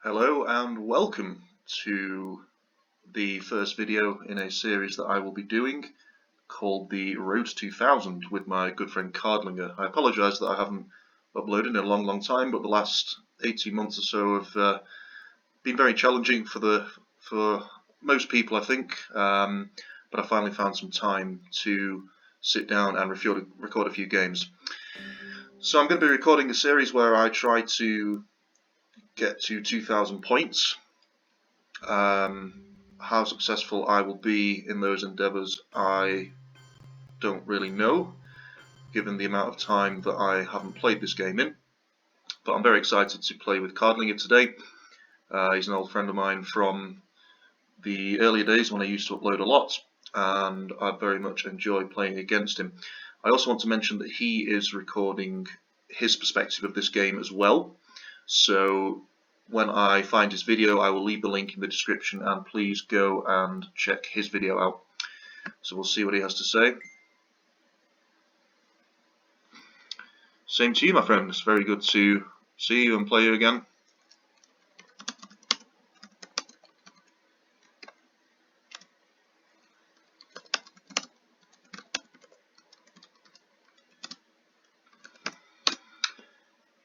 Hello and welcome to the first video in a series that I will be doing called the Road to 2000 with my good friend Cardlinger. I apologise that I haven't uploaded in a long time, but the last 18 months or so have been very challenging for most people, I think, but I finally found some time to sit down and record a few games. So I'm going to be recording a series where I try to get to 2,000 points. How successful I will be in those endeavours, I don't really know, given the amount of time that I haven't played this game in. But I'm very excited to play with Cardlinger today. He's an old friend of mine from the earlier days when I used to upload a lot, and I very much enjoy playing against him. I also want to mention that he is recording his perspective of this game as well. So when I find his video, I will leave the link in the description, and please go and check his video out. So we'll see what he has to say. Same to you, my friend. It's very good to see you and play you again.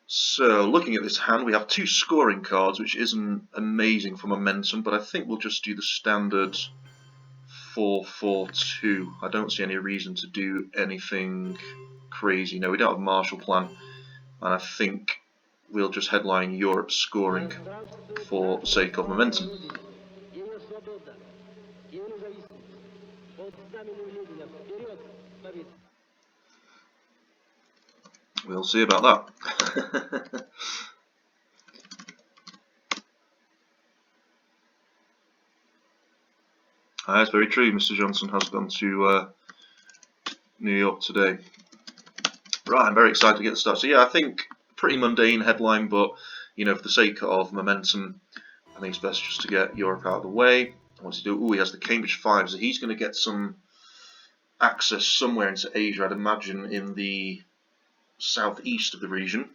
So, looking at this hand, we have two scoring cards, which isn't amazing for momentum, but I think we'll just do the standard 4-4-2. I don't see any reason to do anything crazy. No, we don't have a Marshall Plan, and I think we'll just headline Europe scoring for the sake of momentum. We'll see about that. That's very true. Mr. Johnson has gone to New York today. Right, I'm very excited to get started. So yeah, I think pretty mundane headline, but you know, for the sake of momentum, I think it's best just to get Europe out of the way. What's he do? Oh, he has the Cambridge 5, so he's going to get some access somewhere into Asia, I'd imagine in the southeast of the region,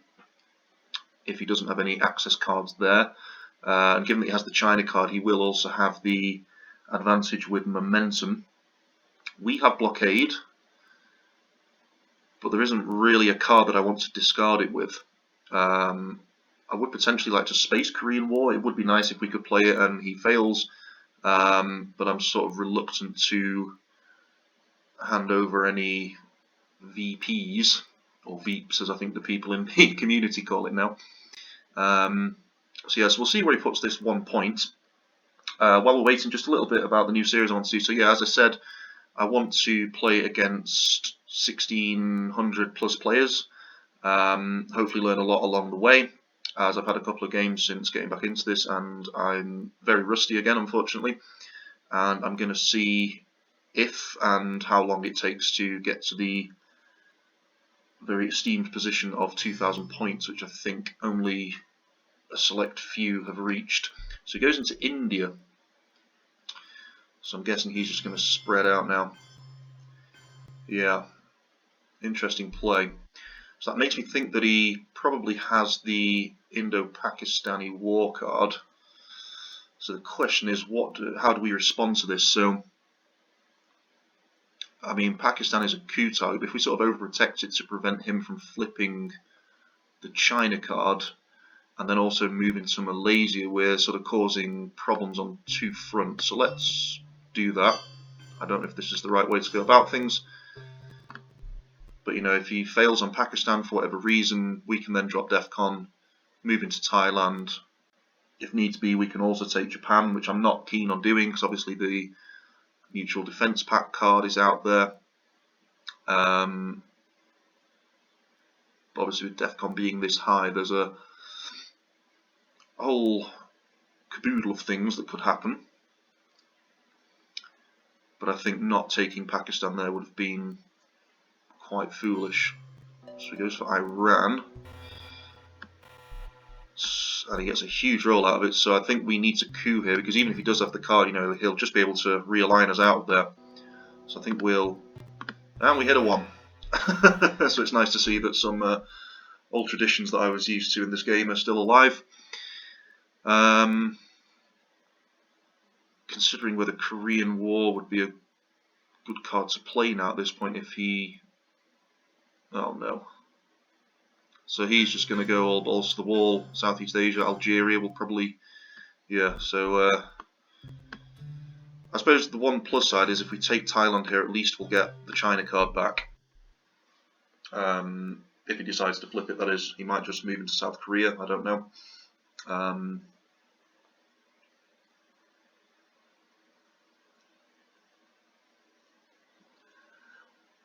if he doesn't have any access cards there. And given that he has the China card, he will also have the advantage with momentum. We have blockade, but there isn't really a card that I want to discard it with. I would potentially like to space Korean War. It would be nice if we could play it and he fails, but I'm sort of reluctant to hand over any VPs, or Veeps as I think the people in the community call it now. So yes, we'll see where he puts this 1 point. While we're waiting, just a little bit about the new series I want to do. So yeah, as I said, I want to play against 1,600 plus players. Hopefully learn a lot along the way, as I've had a couple of games since getting back into this and I'm very rusty again, unfortunately. And I'm going to see if and how long it takes to get to the very esteemed position of 2,000 points, which I think only a select few have reached. So he goes into India. So I'm guessing he's just going to spread out now. Yeah, interesting play. So that makes me think that he probably has the Indo-Pakistani war card. So the question is, how do we respond to this? So, I mean, Pakistan is a coup target, but if we sort of overprotect it to prevent him from flipping the China card, and then also moving to Malaysia, we're sort of causing problems on two fronts. So let's do that. I don't know if this is the right way to go about things, but you know, if he fails on Pakistan for whatever reason, we can then drop DEFCON, move into Thailand. If needs be, we can also take Japan, which I'm not keen on doing because obviously the Mutual Defence Pact card is out there. Obviously with DEFCON being this high, there's a whole caboodle of things that could happen. But I think not taking Pakistan there would have been quite foolish. So he goes for Iran. And he gets a huge roll out of it, so I think we need to coup here, because even if he does have the card, you know, he'll just be able to realign us out of there. So I think we'll... And we hit a 1. So it's nice to see that some old traditions that I was used to in this game are still alive. Considering whether Korean War would be a good card to play now at this point if he... Oh no. So he's just going to go all balls to the wall. Southeast Asia, Algeria will probably... Yeah, so... I suppose the one plus side is if we take Thailand here, at least we'll get the China card back. If he decides to flip it, that is. He might just move into South Korea, I don't know.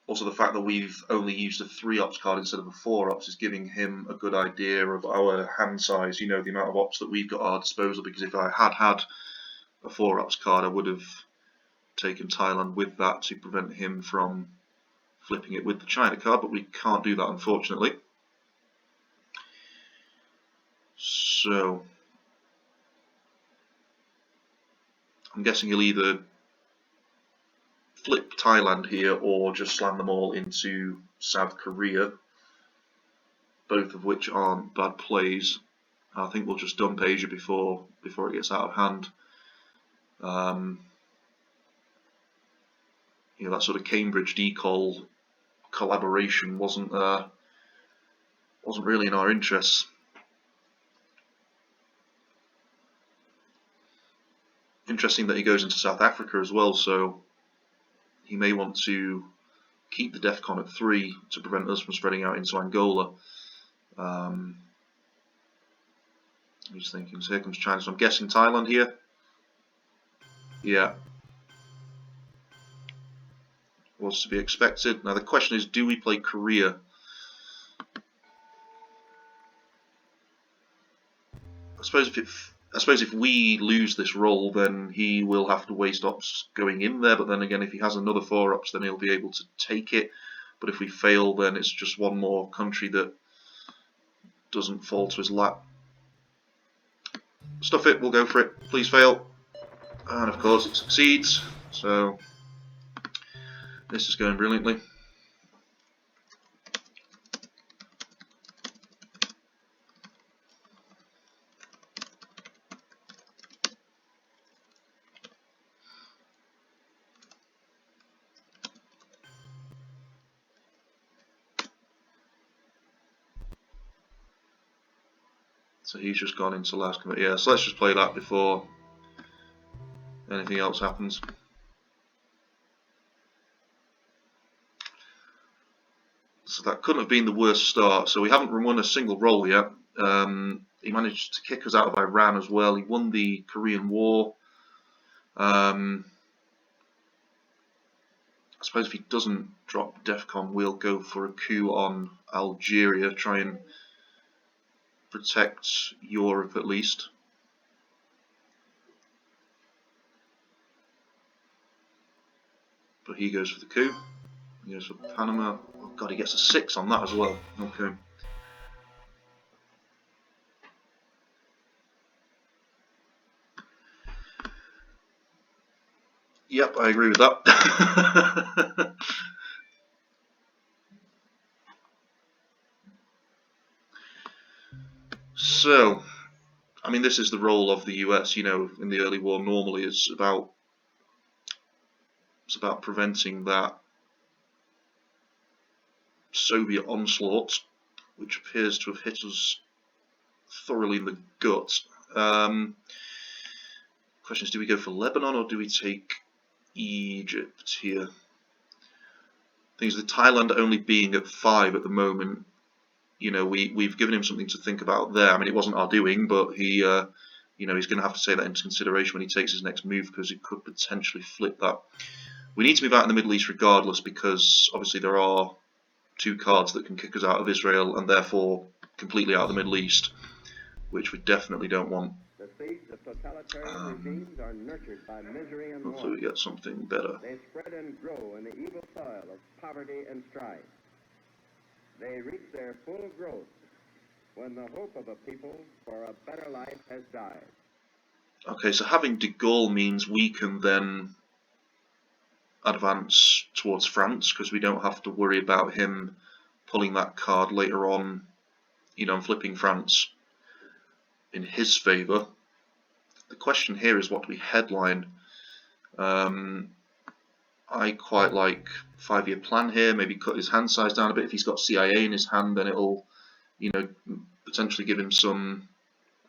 Also, the fact that we've only used a 3-ops card instead of a 4-ops is giving him a good idea of our hand size, you know, the amount of ops that we've got at our disposal, because if I had a 4-ops card, I would have taken Thailand with that to prevent him from flipping it with the China card, but we can't do that, unfortunately. So, I'm guessing he'll either flip Thailand here or just slam them all into South Korea, both of which aren't bad plays. I think we'll just dump Asia before it gets out of hand. You know, that sort of Cambridge decol collaboration wasn't really in our interests. Interesting that he goes into South Africa as well, so he may want to keep the DEFCON at 3 to prevent us from spreading out into Angola. I'm just thinking, so here comes China, so I'm guessing Thailand here. Yeah. Was to be expected. Now the question is, do we play Korea? I suppose if we lose this roll, then he will have to waste ops going in there, but then again, if he has another 4-ops, then he'll be able to take it. But if we fail, then it's just one more country that doesn't fall to his lap. Stuff it, we'll go for it. Please fail. And of course it succeeds, so this is going brilliantly. So he's just gone into last commit. Yeah, so let's just play that before anything else happens. So that couldn't have been the worst start. So we haven't won a single roll yet. He managed to kick us out of Iran as well. He won the Korean War. I suppose if he doesn't drop DEFCON, we'll go for a coup on Algeria, try and protect Europe at least. But he goes for the coup. He goes for Panama. Oh god, he gets a 6 on that as well. Okay. Yep, I agree with that. So, I mean, this is the role of the US, you know, in the early war normally it's about preventing that Soviet onslaught, which appears to have hit us thoroughly in the gut. Question is, do we go for Lebanon or do we take Egypt here? Things with Thailand only being at 5 at the moment, you know, we've given him something to think about there. I mean, it wasn't our doing, but he, you know, he's going to have to take that into consideration when he takes his next move because he could potentially flip that. We need to move out in the Middle East regardless because obviously there are 2 cards that can kick us out of Israel and therefore completely out of the Middle East, which we definitely don't want. The seeds of totalitarian regimes are nurtured by misery and hopefully we get something better. They spread and grow in the evil soil of poverty and strife. They reach their full growth when the hope of a people for a better life has died. Okay, so having de Gaulle means we can then advance towards France because we don't have to worry about him pulling that card later on, you know, and flipping France in his favour. the question here is, what do we headline? I quite like 5-year plan here. Maybe cut his hand size down a bit. If he's got CIA in his hand, then it'll, you know, potentially give him some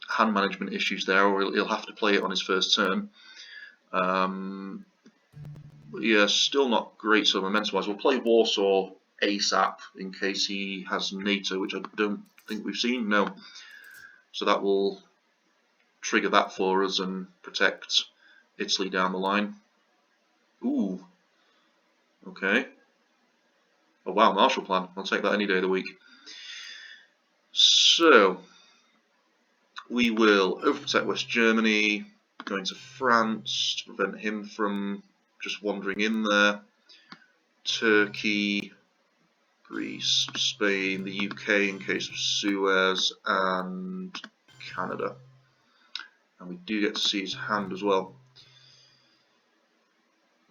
hand management issues there, or he'll have to play it on his first turn. But yeah, still not great sort of momentum-wise. We'll play Warsaw ASAP in case he has NATO, which I don't think we've seen. No. So that will trigger that for us and protect Italy down the line. Ooh. Okay. Oh wow, Marshall Plan. I'll take that any day of the week. So, we will overprotect West Germany, go into France to prevent him from just wandering in there. Turkey, Greece, Spain, the UK in case of Suez, and Canada. And we do get to see his hand as well.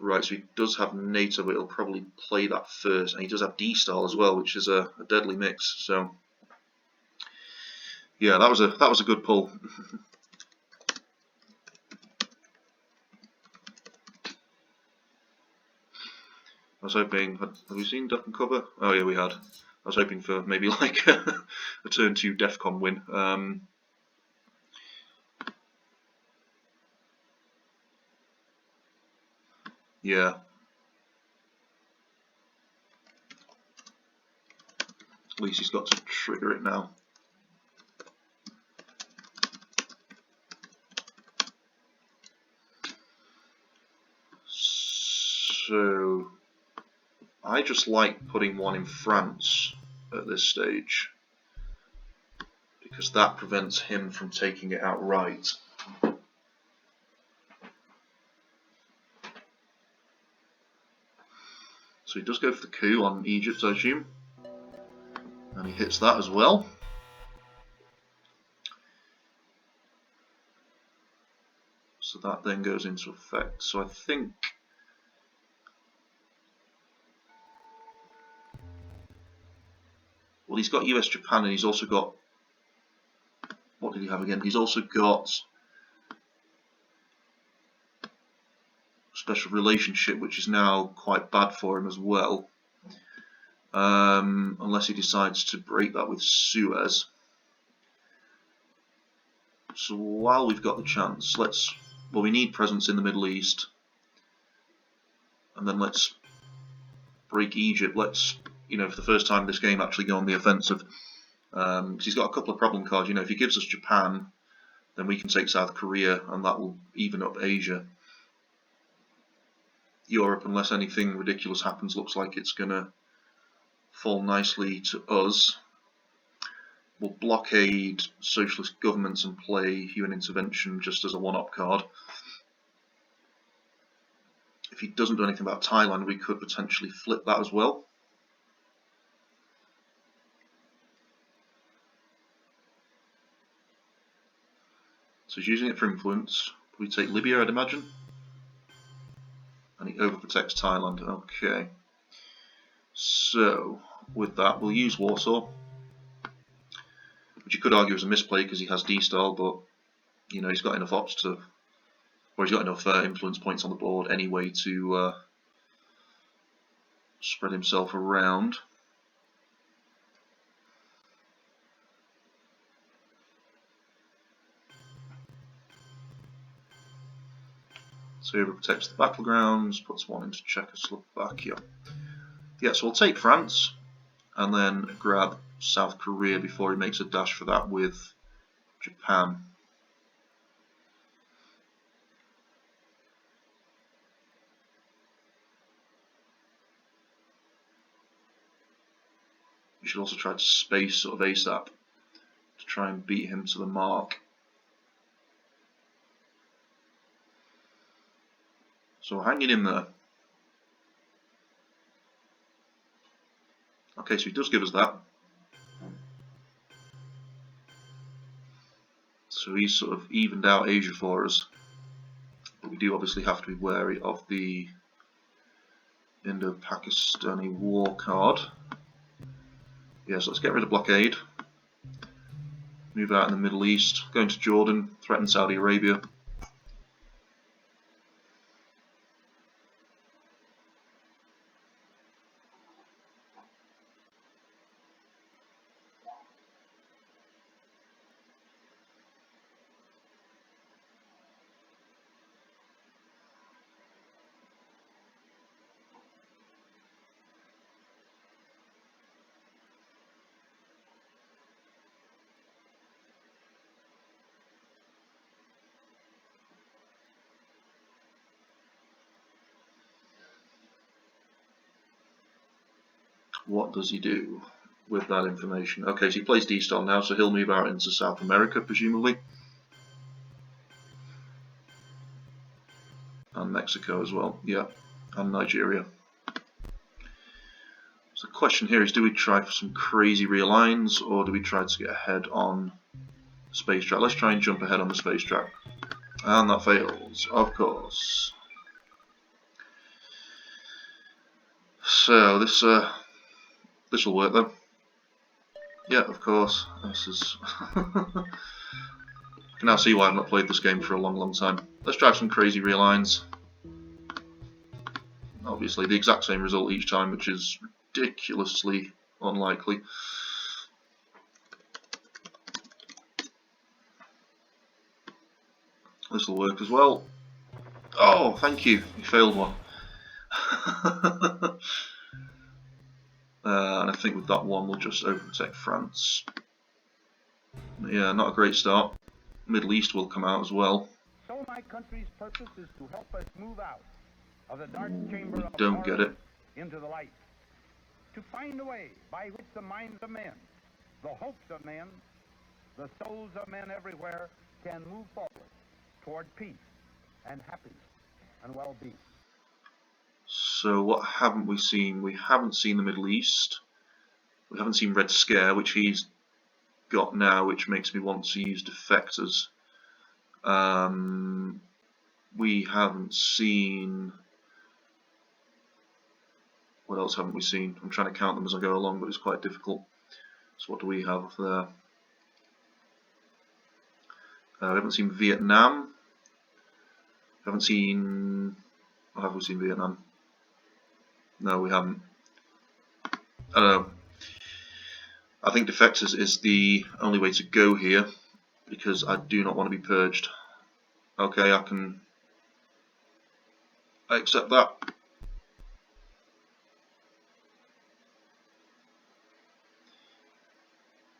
Right, so he does have NATO, but he'll probably play that first. And he does have D-Style as well, which is a deadly mix. So, yeah, that was a good pull. I was hoping, have we seen Duck and Cover? Oh yeah, we had. I was hoping for maybe like a turn 2 DEFCON win. Yeah. At least he's got to trigger it now. So I just like putting one in France at this stage, because that prevents him from taking it outright. So he does go for the coup on Egypt, I assume, and he hits that as well. So that then goes into effect. So I think, well, he's got US Japan, and he's also got, what did he have again? He's also got special relationship, which is now quite bad for him as well, unless he decides to break that with Suez. So while we've got the chance, well, we need presence in the Middle East, and then let's break Egypt. Let's, you know, for the first time this game, actually go on the offensive, because he's got a couple of problem cards. You know, if he gives us Japan, then we can take South Korea, and that will even up Asia. Europe, unless anything ridiculous happens, looks like it's going to fall nicely to us. We'll blockade socialist governments and play UN intervention just as a one-up card. If he doesn't do anything about Thailand, we could potentially flip that as well. So he's using it for influence. We take Libya, I'd imagine. And he overprotects Thailand. Okay. So, with that, we'll use Warsaw, which you could argue is a misplay because he has D-Style, but, you know, he's got enough ops to, or he's got enough influence points on the board anyway to spread himself around. So he overprotects the battlegrounds, puts one into Czechoslovakia. Yeah, so we'll take France and then grab South Korea before he makes a dash for that with Japan. We should also try to space sort of ASAP to try and beat him to the mark. So hanging in there. Okay, so he does give us that. So he's sort of evened out Asia for us. But we do obviously have to be wary of the Indo-Pakistani war card. Yeah, so let's get rid of blockade. Move out in the Middle East, go into Jordan, threaten Saudi Arabia. what does he do with that information? Okay, so he plays D-Star now, so he'll move out into South America, presumably. And Mexico as well, yeah, and Nigeria. So the question here is, do we try for some crazy realigns, or do we try to get ahead on the space track? Let's try and jump ahead on the space track. And that fails, of course. So this will work then. Yeah, of course. This is. I can now see why I've not played this game for a long time. Let's try some crazy realigns. Obviously, the exact same result each time, which is ridiculously unlikely. This will work as well. Oh, thank you. You failed one. And I think with that one, we'll just overtake France. Yeah, not a great start. Middle East will come out as well. So my country's purpose is to help us move out of the dark chamber of Don't get it. into the light. To find a way by which the minds of men, the hopes of men, the souls of men everywhere can move forward toward peace and happiness and well-being. So what haven't we seen? We haven't seen the Middle East. We haven't seen Red Scare, which he's got now, which makes me want to use defectors. We haven't seen... What else haven't we seen? I'm trying to count them as I go along, but it's quite difficult. So what do we have there? We haven't seen Vietnam. We haven't seen... Or have we seen Vietnam? No, we haven't. I don't know. I think defectors is the only way to go here, because I do not want to be purged. Okay, I accept that.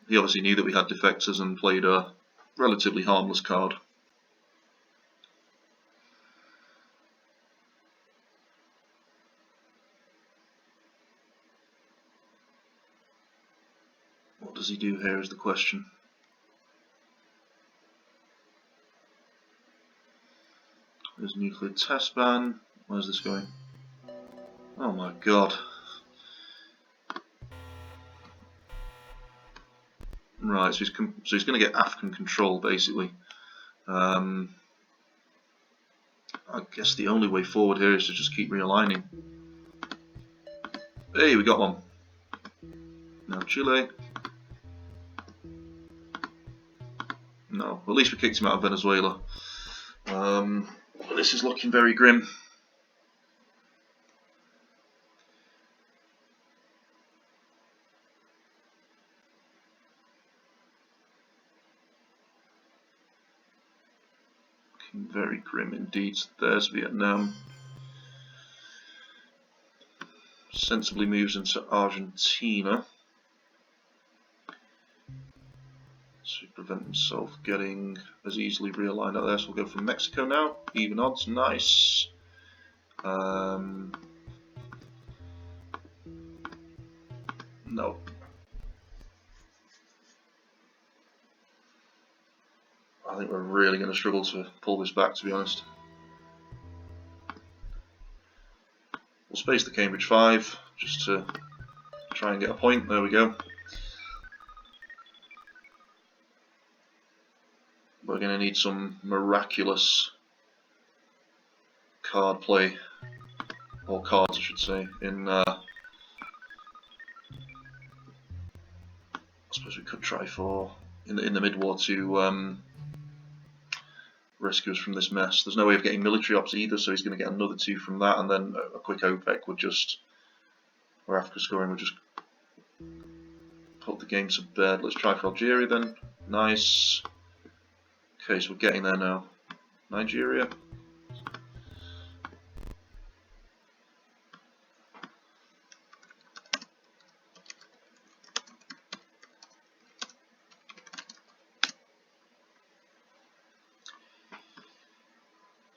He obviously knew that we had defectors and played a relatively harmless card. What does he do here is the question. There's nuclear test ban. Where's this going? Oh my god. Right, so he's going to get African control, basically. I guess the only way forward here is to just keep realigning. Hey, we got one. Now Chile. No, at least we kicked him out of Venezuela. This is looking very grim. Looking very grim indeed. There's Vietnam. Sensibly moves into Argentina to prevent himself getting as easily realigned out there. So we'll go from Mexico now. Even odds, nice. No. I think we're really going to struggle to pull this back, to be honest. We'll space the Cambridge 5 just to try and get a point. There we go. We're going to need some miraculous card play, or cards I should say, in I suppose we could try for, in the mid-war to rescue us from this mess. There's no way of getting military ops either, so he's going to get another 2 from that, and then a quick OPEC would just, or Africa scoring would just put the game to bed. Let's try for Algeria then. Nice. Okay, so we're getting there now. Nigeria.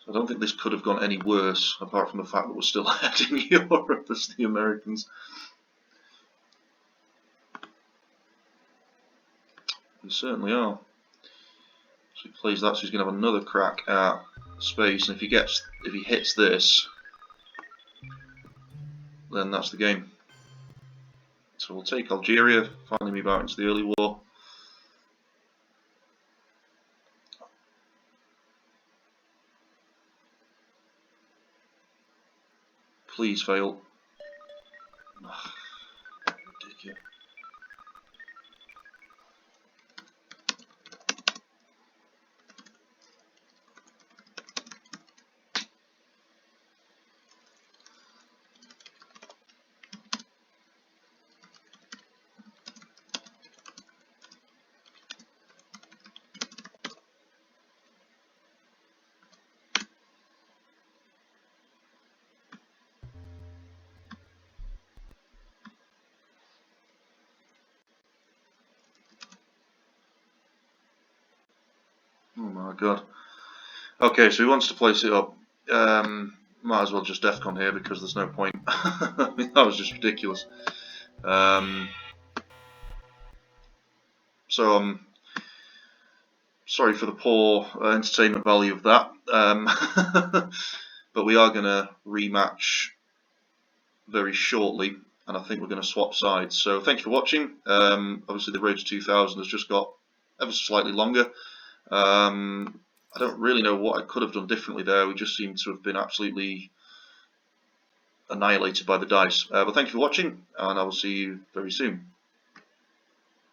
So I don't think this could have gone any worse, apart from the fact that we're still ahead in Europe as the Americans. certainly are. So he plays that, so he's going to have another crack at space, and if he hits this, then that's the game. So we'll take Algeria, finally move out into the early war. Please fail. Ridiculous. Oh my god. Okay, so he wants to place it up. Might as well just DEFCON here because there's no point. I mean, that was just ridiculous. So I'm sorry for the poor entertainment value of that. But we are going to rematch very shortly, and I think we're going to swap sides. So thank you for watching. Obviously the Road to 2000 has just got ever so slightly longer. I don't really know what I could have done differently there. We just seem to have been absolutely annihilated by the dice. But thank you for watching, and I will see you very soon.